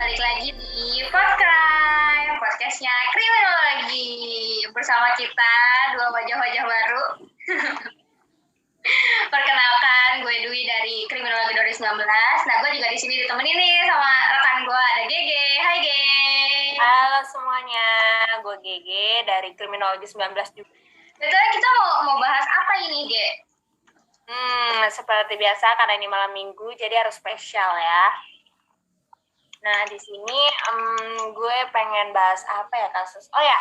balik lagi di Podcrime, podcastnya Kriminologi. Bersama kita dua wajah-wajah baru. Perkenalkan, gue Dwi dari Kriminologi 2019. Nah, gue juga di sini ditemenin nih sama rekan gue, ada Gege. Hai, Ge. Halo semuanya, gue Gege dari Kriminologi 19 juga. Betul, kita mau bahas apa ini, Ge? Seperti biasa karena ini malam minggu, jadi harus spesial ya. Nah, di sini gue pengen bahas apa ya kasus? Oh ya,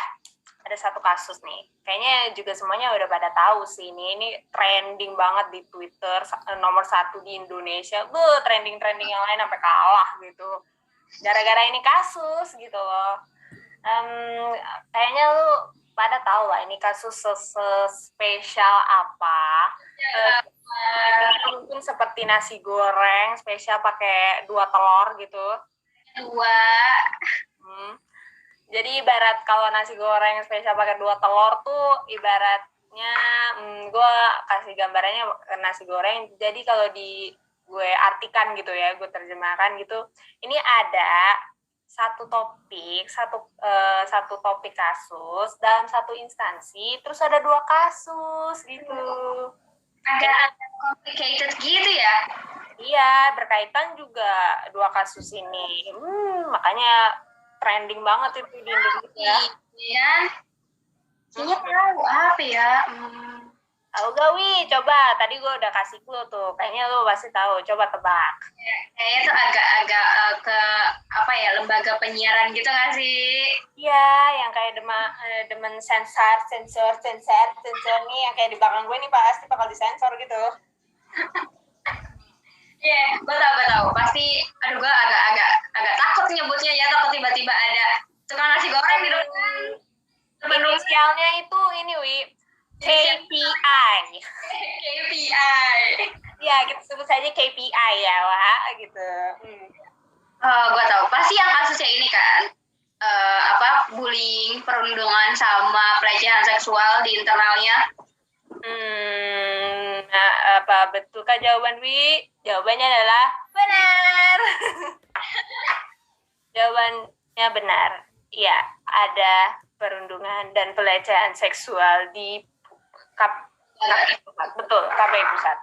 ada satu kasus nih. Kayaknya juga semuanya udah pada tahu sih ini trending banget di Twitter, nomor 1 di Indonesia. Trending-trending yang lain sampai kalah gitu. Gara-gara ini kasus gitu loh. Kayaknya lu pada tahu lah ini kasus spesial apa. Mungkin seperti nasi goreng spesial pakai 2 telur gitu. 2. Jadi ibarat kalau nasi goreng spesial pakai 2 telur tuh ibaratnya gue kasih gambarannya nasi goreng. Jadi kalau gue artikan gitu ya, gue terjemahkan gitu. Ini ada satu topik kasus dalam satu instansi, terus ada 2 kasus gitu. Agak complicated gitu ya? Iya, berkaitan juga 2 kasus ini. Makanya trending banget itu di Indonesia. Iya. Kayaknya tahu apa ya? Tahu gak, Wi? Coba, tadi gue udah kasih clue tuh. Kayaknya lu pasti tahu. Coba tebak. Kayaknya tuh agak ke apa ya, lembaga penyiaran gitu nggak sih? Iya, yang kayak demen sensor nih, yang kayak di belakang gue nih pasti bakal disensor gitu. Iya, gue tahu. Pasti, aduh gue agak takut nyebutnya ya, takut tiba-tiba ada tukang nasi goreng di depan. Inisialnya itu ini, Wi. KPI. KPI. Ya, kita sebut saja KPI ya, Wah, gitu. Gue tahu. Pasti yang kasusnya ini kan, bullying, perundungan sama pelecehan seksual di internalnya. Apa betulkah jawaban, Wi? Jawabannya adalah benar. Jawabannya benar. Iya, ada perundungan dan pelecehan seksual di KPI Pusat. Betul, KPI Pusat.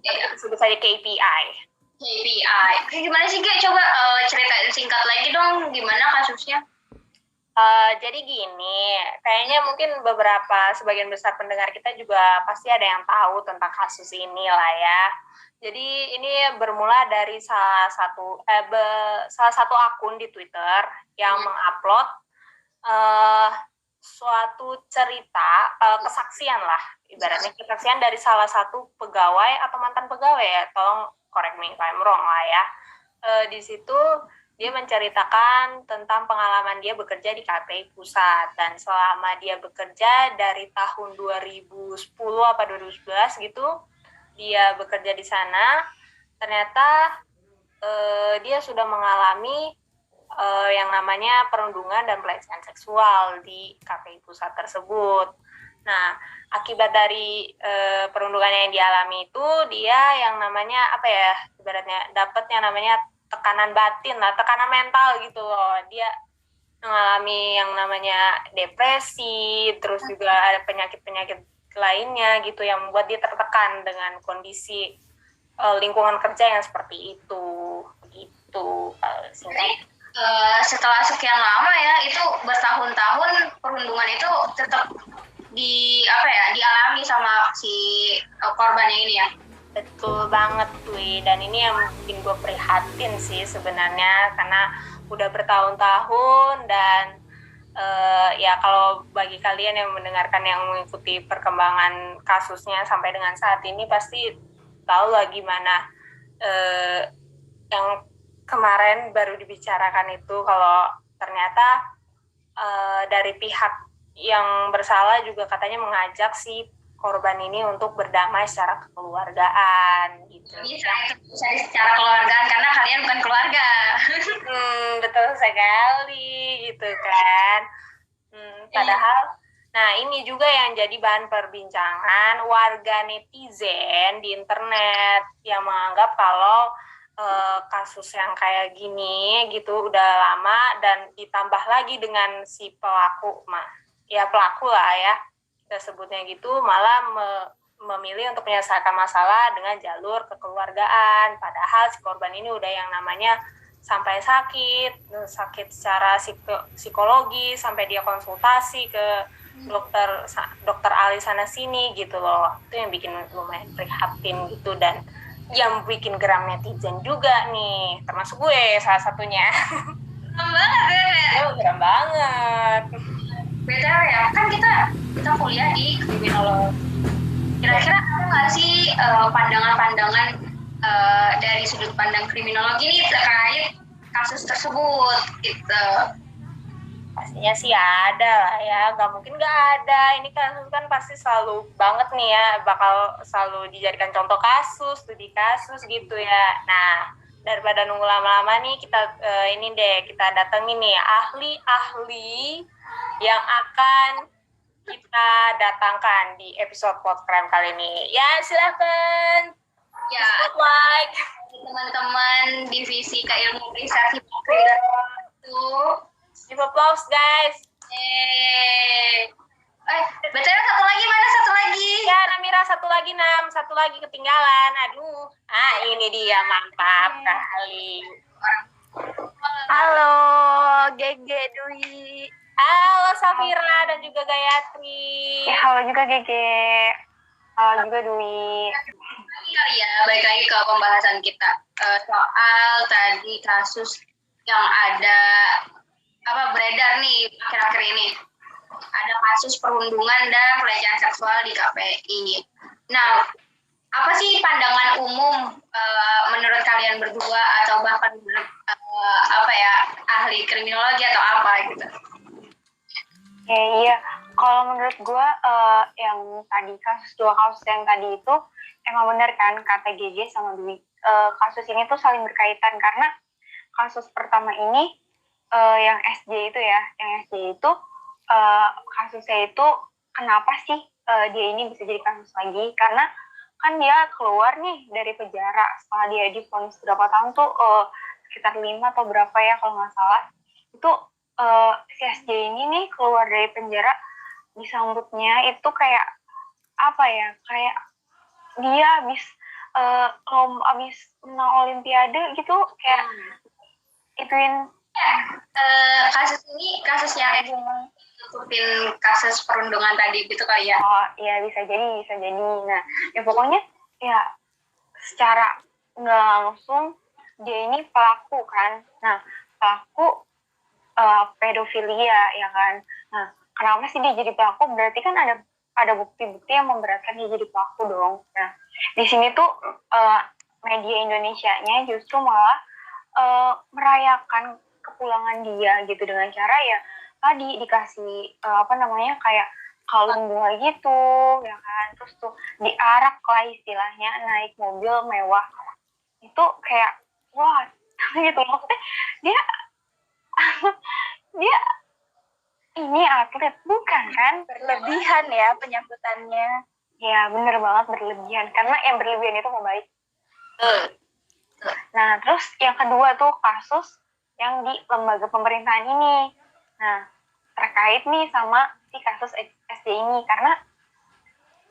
Kita sebut saja KPI. KPI. Gimana sih, Ge? Coba ceritain singkat lagi dong, gimana kasusnya? Jadi gini, kayaknya mungkin sebagian besar pendengar kita juga pasti ada yang tahu tentang kasus ini lah ya. Jadi ini bermula dari salah satu akun di Twitter yang mengupload suatu cerita, kesaksian lah, ibaratnya kesaksian dari salah satu pegawai atau mantan pegawai ya, tolong correct me if I'm wrong lah ya. Di situ dia menceritakan tentang pengalaman dia bekerja di KPI Pusat, dan selama dia bekerja dari tahun 2010 apa 2011 gitu, dia bekerja di sana, ternyata dia sudah mengalami yang namanya perundungan dan pelecehan seksual di KPI Pusat tersebut. Nah, akibat dari perundungan yang dialami itu, dia yang namanya ibaratnya dapat yang namanya tekanan batin lah, tekanan mental gitu loh. Dia mengalami yang namanya depresi, terus juga ada penyakit-penyakit lainnya gitu yang membuat dia tertekan dengan kondisi lingkungan kerja yang seperti itu. Begitu. Setelah sekian lama ya, itu bertahun-tahun perundungan itu tetap dialami sama si korbannya ini ya. Betul banget, Wi. Dan ini yang bikin gue prihatin sih sebenarnya, karena udah bertahun-tahun dan ya kalau bagi kalian yang mendengarkan, yang mengikuti perkembangan kasusnya sampai dengan saat ini, pasti tahu lah gimana yang kemarin baru dibicarakan itu, kalau ternyata dari pihak yang bersalah juga katanya mengajak si korban ini untuk berdamai secara kekeluargaan gitu. Bisa secara keluargaan karena kalian bukan keluarga. Betul sekali gitu kan. Padahal nah ini juga yang jadi bahan perbincangan warga netizen di internet yang menganggap kalau kasus yang kayak gini gitu udah lama, dan ditambah lagi dengan si pelaku pelaku lah ya kita sebutnya gitu, malah memilih untuk menyelesaikan masalah dengan jalur kekeluargaan, padahal si korban ini udah yang namanya sampai sakit secara psikologi, sampai dia konsultasi ke dokter ahli sana sini gitu loh. Itu yang bikin lumayan prihatin gitu, dan yang bikin geram netizen juga nih, termasuk gue salah satunya. Geram banget ya. Geram banget. Beda ya, kan kita kuliah di kriminologi. Kira-kira ada nggak sih pandangan-pandangan dari sudut pandang kriminologi ini terkait kasus tersebut gitu? Pastinya sih ada lah ya, nggak mungkin nggak ada. Ini kasus kan pasti selalu banget nih ya, bakal selalu dijadikan contoh kasus, studi kasus gitu ya. Nah, daripada nunggu lama-lama nih, kita datengin nih ahli-ahli yang akan kita datangkan di episode Podcrime kali ini. Ya, silakan. Ya, like teman-teman divisi keilmuan riset hipokrit itu. Give applause, guys. BTW satu lagi, mana satu lagi? Ya, Namira, satu lagi ketinggalan. Aduh. Ini dia, mantap kali. Halo, Gege Dwi. Halo, Safira dan juga Gayatri. Ya, halo juga Gege. Halo juga Dwi. Kali ya, balik lagi ke pembahasan kita soal tadi kasus yang ada beredar nih akhir-akhir ini. Ada kasus perundungan dan pelecehan seksual di KPI. Nah, apa sih pandangan umum menurut kalian berdua atau bahkan menurut ahli kriminologi atau apa gitu? Iya, kalau menurut gue yang tadi dua kasus yang tadi itu emang benar kan kata Gege sama Dwi. Kasus ini tuh saling berkaitan karena kasus pertama ini yang SJ itu kasusnya itu kenapa sih dia ini bisa jadi kasus lagi, karena kan dia keluar nih dari penjara setelah dia divonis berapa tahun tuh sekitar 5 atau berapa ya kalau nggak salah. Itu si SJ ini nih keluar dari penjara, disambutnya itu kayak kayak dia habis menang olimpiade gitu, kayak ituin kasus ini kasusnya nutupin kasus perundungan tadi gitu kali ya? Oh iya, bisa jadi. Nah, ya pokoknya ya secara nggak langsung dia ini pelaku kan. Nah, pelaku pedofilia ya kan. Nah, kenapa sih dia jadi pelaku? Berarti kan ada bukti-bukti yang memberatkan dia jadi pelaku dong. Nah, di sini tuh media Indonesianya justru malah merayakan kepulangan dia gitu dengan cara ya tadi dikasih kayak kalung bunga gitu ya kan, terus tuh diarak lah istilahnya, naik mobil mewah. Itu kayak wah gitu, maksudnya dia dia ini atlet bukan kan? Berlebihan ya penyambutannya. Ya bener banget, berlebihan, karena yang berlebihan itu membaik. Nah, terus yang kedua tuh kasus yang di lembaga pemerintahan ini. Nah, terkait nih sama si kasus SD ini, karena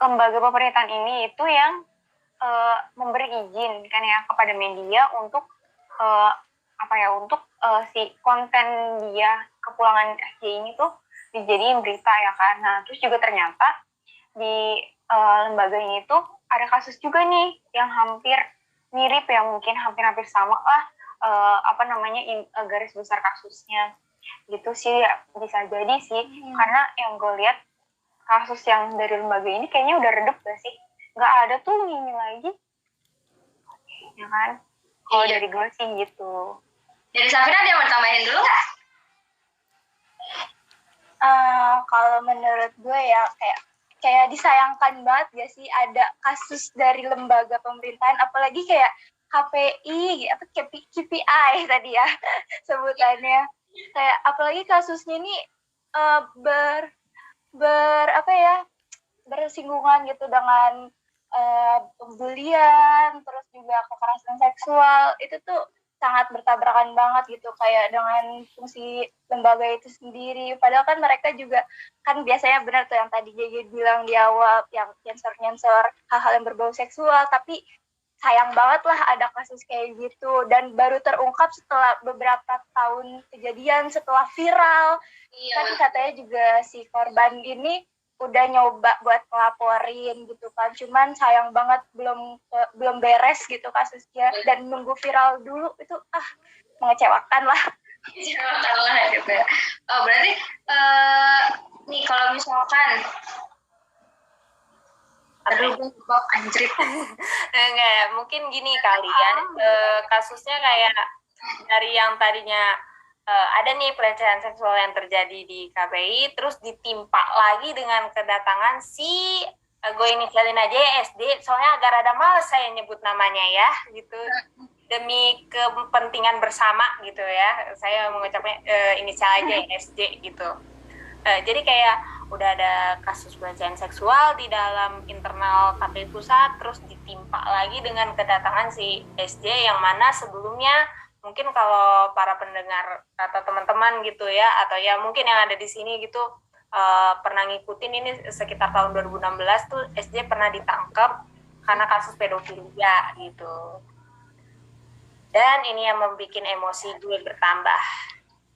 lembaga pemerintahan ini itu yang memberi izin kan ya kepada media untuk si konten dia kepulangan SD ini tuh dijadiin berita ya kan. Nah, terus juga ternyata di lembaga ini tuh ada kasus juga nih yang hampir mirip ya, mungkin hampir sama lah garis besar kasusnya gitu sih ya, bisa jadi sih. Karena yang gue lihat kasus yang dari lembaga ini kayaknya udah redep gak sih, nggak ada tuh ini lagi ya kan. Kalau dari gue sih gitu. Dari Safira ada yang mau tambahin dulu nggak? Kalau menurut gue ya kayak disayangkan banget gak sih ada kasus dari lembaga pemerintahan, apalagi kayak KPI atau KPI tadi ya sebutannya, kayak apalagi kasusnya ini bersinggungan gitu dengan pembulian, terus juga kekerasan seksual, itu tuh sangat bertabrakan banget gitu kayak dengan fungsi lembaga itu sendiri. Padahal kan mereka juga kan biasanya benar tuh yang tadi JJ bilang di awal, yang nyensor hal-hal yang berbau seksual, tapi sayang banget lah ada kasus kayak gitu dan baru terungkap setelah beberapa tahun kejadian, setelah viral. Iya, Kan katanya juga si korban ini udah nyoba buat ngelaporin gitu kan, cuman sayang banget belum beres gitu kasusnya, dan nunggu viral dulu itu mengecewakan lah. Mengecewakan lah gitu ya. Oh, berarti nih kalau misalkan aduh gue anjrit. Enggak, mungkin gini kali ya, kasusnya kayak dari yang tadinya ada nih pelecehan seksual yang terjadi di KPI, terus ditimpa lagi dengan kedatangan si gue inisialin aja ya SD, soalnya agak rada males saya nyebut namanya ya, gitu, demi kepentingan bersama gitu ya, saya mengucapnya inisial aja ya SD gitu. Jadi kayak udah ada kasus pelecehan seksual di dalam internal KPI pusat, terus ditimpa lagi dengan kedatangan si SD yang mana sebelumnya mungkin kalau para pendengar atau teman-teman gitu ya, atau ya mungkin yang ada di sini gitu pernah ngikutin ini sekitar tahun 2016 tuh SD pernah ditangkap karena kasus pedofilia gitu. Dan ini yang membuat emosi gue bertambah.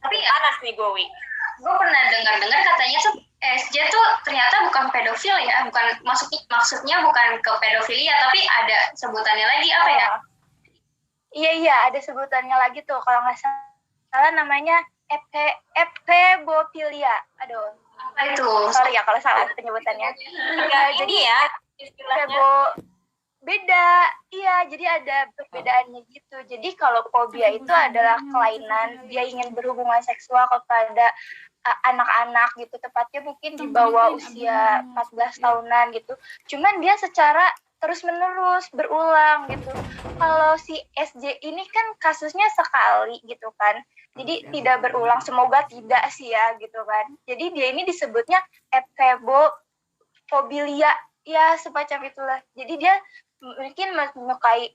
Tapi panas nih gue, gue pernah dengar katanya tuh SJ tuh ternyata bukan pedofil ya, bukan maksudnya bukan ke pedofilia, tapi ada sebutannya lagi apa ya? Iya ada sebutannya lagi tuh, kalau nggak salah namanya epebofilia. Aduh, apa itu? Sorry ya kalau salah penyebutannya. Jadi ya istilahnya beda, iya, jadi ada perbedaannya gitu. Jadi kalau fobia itu adalah kelainan, dia ingin berhubungan seksual kepada anak-anak gitu, tepatnya mungkin di bawah usia 14 tahunan gitu. Cuman dia secara terus-menerus berulang gitu. Kalau si SJ ini kan kasusnya sekali gitu kan, jadi tidak berulang, semoga tidak sih ya gitu kan. Jadi dia ini disebutnya epebofilia, ya semacam itulah. Jadi dia mungkin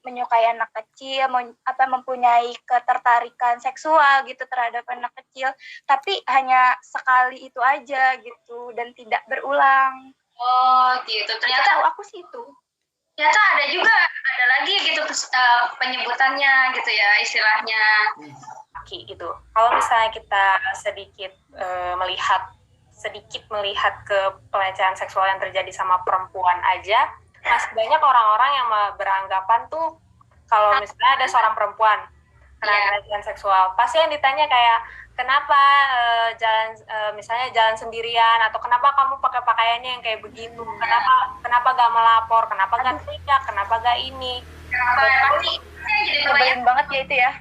menyukai anak kecil, mempunyai ketertarikan seksual gitu terhadap anak kecil, tapi hanya sekali itu aja gitu dan tidak berulang. Oh gitu, ternyata aku sih itu. Ternyata ada lagi gitu penyebutannya gitu ya, istilahnya. Gitu. Kalau misalnya kita sedikit melihat ke pelecehan seksual yang terjadi sama perempuan aja, masih banyak orang-orang yang beranggapan tuh kalau misalnya ada seorang perempuan kena pelecehan seksual, pasti yang ditanya kayak kenapa misalnya jalan sendirian, atau kenapa kamu pakai pakaiannya yang kayak begitu, kenapa gak melapor, kenapa gak teriak, kenapa gak ini, pasti jadi pertanyaan banget ya itu ya,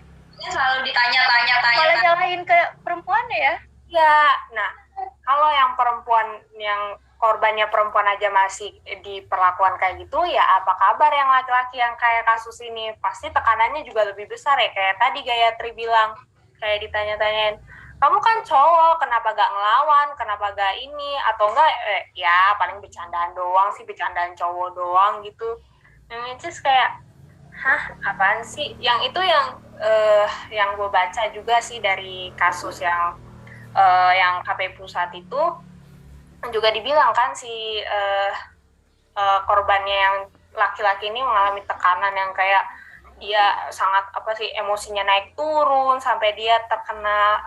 selalu ditanya-tanya malah nyalahin ke perempuan ya. Nah kalau yang perempuan, yang korbannya perempuan aja masih diperlakukan kayak gitu, ya apa kabar yang laki-laki yang kayak kasus ini? Pasti tekanannya juga lebih besar ya, kayak tadi Gayatri bilang, kayak ditanya-tanyain, kamu kan cowok, kenapa gak ngelawan, kenapa gak ini, atau enggak ya paling bercandaan doang sih, bercandaan cowok doang gitu. Yang itu kayak apaan sih? Yang itu yang gue baca juga sih dari kasus yang KPI pusat itu juga dibilang kan si korbannya yang laki-laki ini mengalami tekanan yang kayak dia sangat emosinya naik turun sampai dia terkena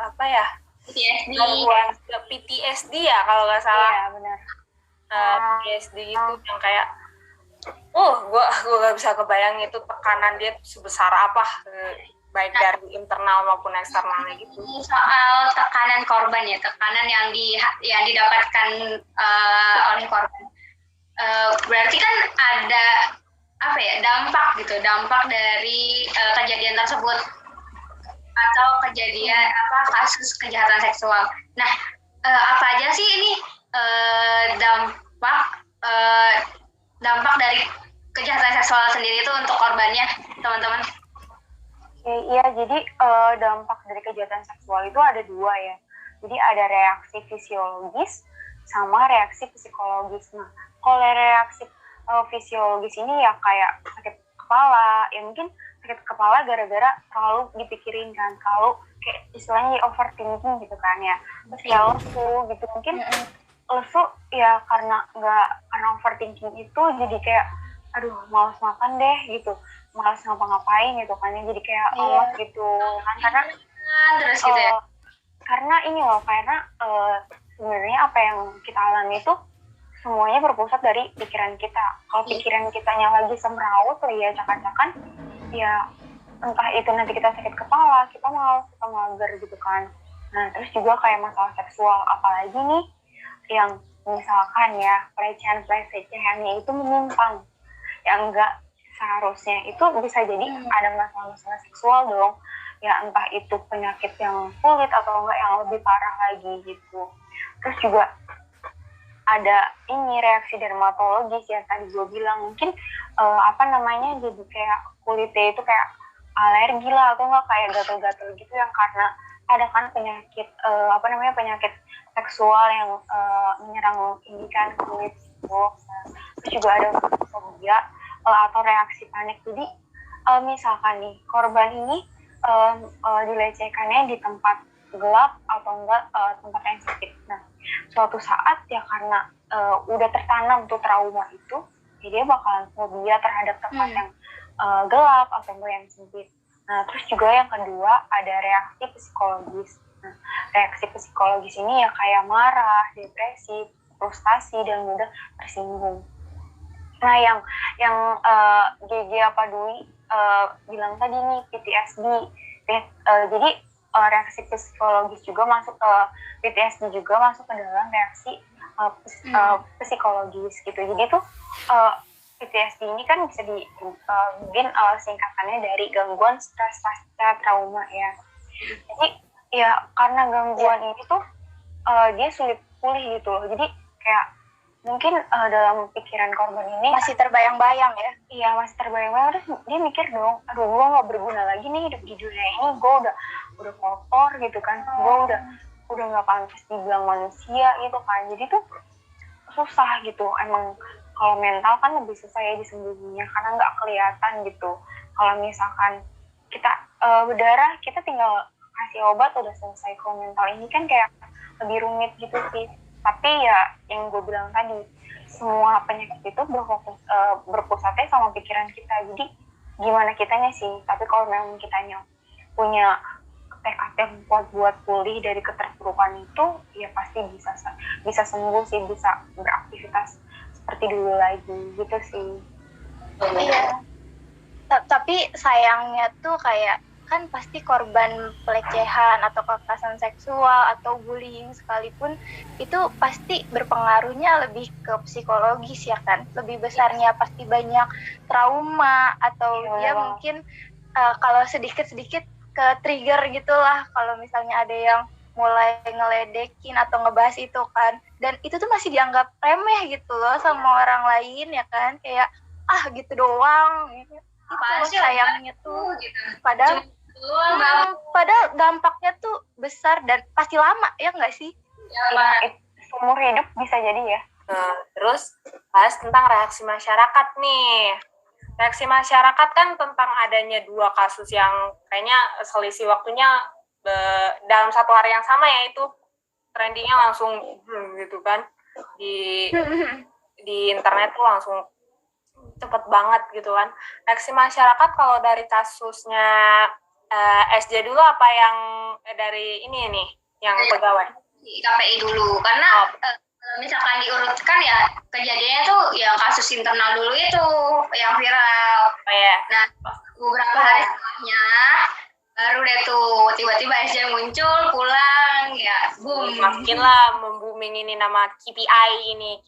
gangguan PTSD ya kalau nggak salah. Iya benar. PTSD itu yang kayak gue nggak bisa kebayang itu tekanan dia sebesar apa, baik dari internal maupun eksternalnya gitu. Soal tekanan korban ya, tekanan yang didapatkan oleh korban. Berarti kan ada dampak dari kejadian tersebut atau kejadian kasus kejahatan seksual. Nah, apa aja sih ini dampak dari kejahatan seksual sendiri itu untuk korbannya, teman-teman? Iya, jadi dampak dari kejahatan seksual itu ada dua ya. Jadi ada reaksi fisiologis sama reaksi psikologis. Nah, kalau reaksi fisiologis ini ya kayak sakit kepala, ya mungkin sakit kepala gara-gara terlalu dipikirin kan, terlalu kayak istilahnya overthinking gitu kan ya. Terus ya lesu gitu, mungkin lesu ya karena overthinking itu jadi kayak aduh malas makan deh gitu, malas ngapa-ngapain gitu kan ya, jadi kayak lemas gitu kan, karena terus gitu ya. Karena ini loh, karena sebenarnya apa yang kita alami itu semuanya berpusat dari pikiran kita. Kalau pikiran kitanya lagi semrawut ya acak-acakan, ya entah itu nanti kita sakit kepala, kita malas, kita mager gitu kan. Nah terus juga kayak masalah seksual, apalagi nih yang misalkan ya pelecehan-pelecehannya itu menyimpang, yang enggak seharusnya, itu bisa jadi ada masalah-masalah seksual dong. Ya entah itu penyakit yang kulit atau enggak yang lebih parah lagi gitu. Terus juga ada ini reaksi dermatologis yang tadi gue bilang, mungkin jadi kayak kulitnya itu kayak alergi lah atau enggak kayak gatal-gatal gitu, yang karena ada kan penyakit penyakit seksual yang menyerang ini kan kulit gitu. Terus juga ada fobia atau reaksi panik. Jadi misalkan nih korban ini dilecehkannya di tempat gelap atau enggak tempat yang sempit. Nah, suatu saat ya karena udah tertanam tuh trauma itu, jadi dia bakalan fobia terhadap tempat yang gelap atau enggak yang sempit. Nah, terus juga yang kedua ada reaksi psikologis. Nah, reaksi psikologis ini ya kayak marah, depresi, frustasi, dan mudah tersinggung. Nah, yang Gigi apa Dwi bilang tadi nih, PTSD. Jadi reaksi psikologis juga masuk ke PTSD, juga masuk ke dalam reaksi psikologis gitu. Jadi tuh PTSD ini kan bisa mungkin singkatannya dari gangguan stres pasca trauma ya. Jadi ya karena gangguan ini tuh dia sulit pulih gitu loh. Jadi kayak mungkin dalam pikiran korban ini masih terbayang-bayang ya. Iya, masih terbayang-bayang. Terus dia mikir dong, aduh gue gak berguna lagi nih hidup di dunia ini, gue udah kotor gitu kan, gue udah gak pantas dibilang manusia gitu kan. Jadi tuh susah gitu. Emang kalau mental kan lebih susah ya disembuhinnya karena nggak kelihatan gitu. Kalau misalkan kita berdarah, kita tinggal kasih obat udah selesai. Kalau mental ini kan kayak lebih rumit gitu sih. Tapi ya yang gue bilang tadi, semua penyakit itu berpusatnya sama pikiran kita. Jadi gimana kitanya sih. Tapi kalau memang kitanya punya tekad yang kuat buat pulih dari keterpurukan itu, ya pasti bisa sembuh sih, bisa beraktivitas seperti dulu lagi gitu sih. Iya. Tapi sayangnya tuh kayak kan pasti korban pelecehan atau kekerasan seksual atau bullying sekalipun itu pasti berpengaruhnya lebih ke psikologis ya kan, lebih besarnya pasti banyak trauma atau dia mungkin kalau sedikit-sedikit ke trigger gitulah kalau misalnya ada yang mulai ngeledekin atau ngebahas itu kan, dan itu tuh masih dianggap remeh gitu loh sama orang lain ya kan, kayak gitu doang gitu. Itu sayangnya tuh gitu. Padahal dampaknya tuh besar dan pasti lama ya nggak sih? Ya, seumur hidup bisa jadi ya. Terus bahas tentang reaksi masyarakat nih. Reaksi masyarakat kan tentang adanya dua kasus yang kayaknya selisih waktunya dalam satu hari yang sama, yaitu trendingnya langsung gitu kan di internet tuh langsung cepet banget gitu kan. Reaksi masyarakat kalau dari kasusnya SJ dulu apa yang dari ini nih yang pegawai? KPI dulu, karena misalkan diurutkan ya kejadiannya tuh yang kasus internal dulu itu yang viral. Nah beberapa hari setelahnya baru deh tuh tiba-tiba SJ muncul pulang ya boom. Makin lah membuming ini nama KPI ini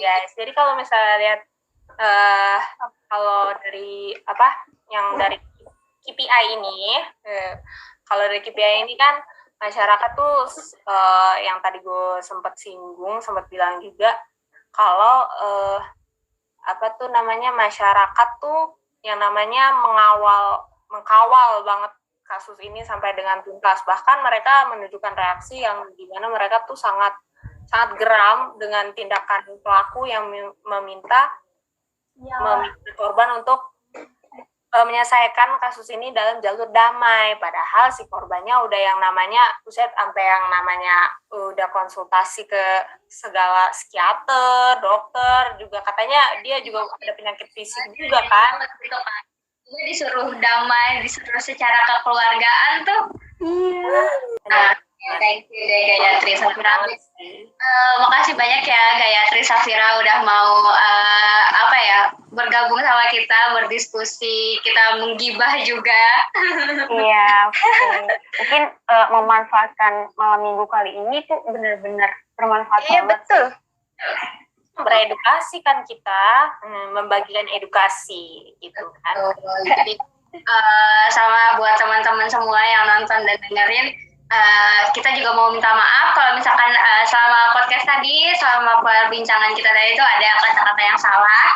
guys. Jadi kalau misalnya lihat kalau dari yang dari KPI ini, kalau dari KPI ini kan masyarakat tuh yang tadi gue sempat bilang juga kalau masyarakat tuh yang namanya mengkawal banget kasus ini sampai dengan tuntas, bahkan mereka menunjukkan reaksi yang dimana mereka tuh sangat geram dengan tindakan pelaku yang meminta meminta korban untuk menyelesaikan kasus ini dalam jalur damai, padahal si korbannya udah yang namanya sampai yang namanya udah konsultasi ke segala psikiater, dokter, juga katanya dia juga ada penyakit fisik juga kan. Gitu kan. Juga disuruh damai, disuruh secara kekeluargaan tuh. Iya. Nah, thank you deh Gayatri Safira. Makasih banyak ya Gayatri Safira udah mau bergabung sama kita, berdiskusi, kita menggibah juga. Iya, mungkin memanfaatkan malam minggu kali ini tuh benar-benar bermanfaat Iya, banget. betul. Beredukasi kan kita, membagikan edukasi gitu kan. Jadi sama buat teman-teman semua yang nonton dan dengerin, kita juga mau minta maaf kalau misalkan selama podcast tadi, selama perbincangan kita tadi itu ada kata-kata yang salah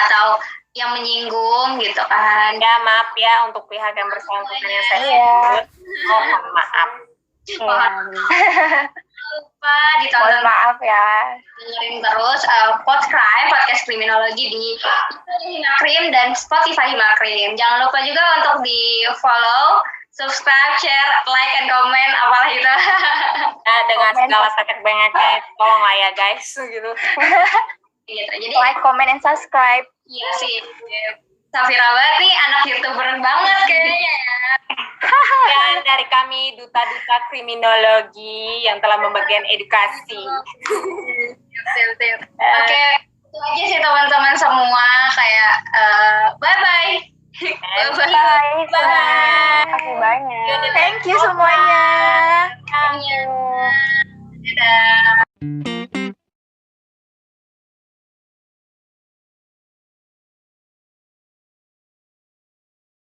atau yang menyinggung gitu kan. Ya maaf ya untuk pihak yang bersangkutan yang saya sebut. Mohon maaf. Lupa Mohon ditonton, maaf ya. dengerin terus podcast kriminologi di Himakrim dan Spotify Himakrim. Jangan lupa juga untuk di follow, subscribe, share, like, and comment apalah itu. Nah, dengan segala tetek bengeknya, tolong lah ya guys gitu. Gitu. Jadi Like, comment, and subscribe. iya sih, Safira banget nih anak YouTuber banget kayaknya ya. Dan dari kami duta-duta kriminologi yang telah membagikan edukasi. Sip. Oke, itu aja sih teman-teman semua, kayak bye-bye. Bye. Terima kasih banyak. Thank you semuanya. Dadah.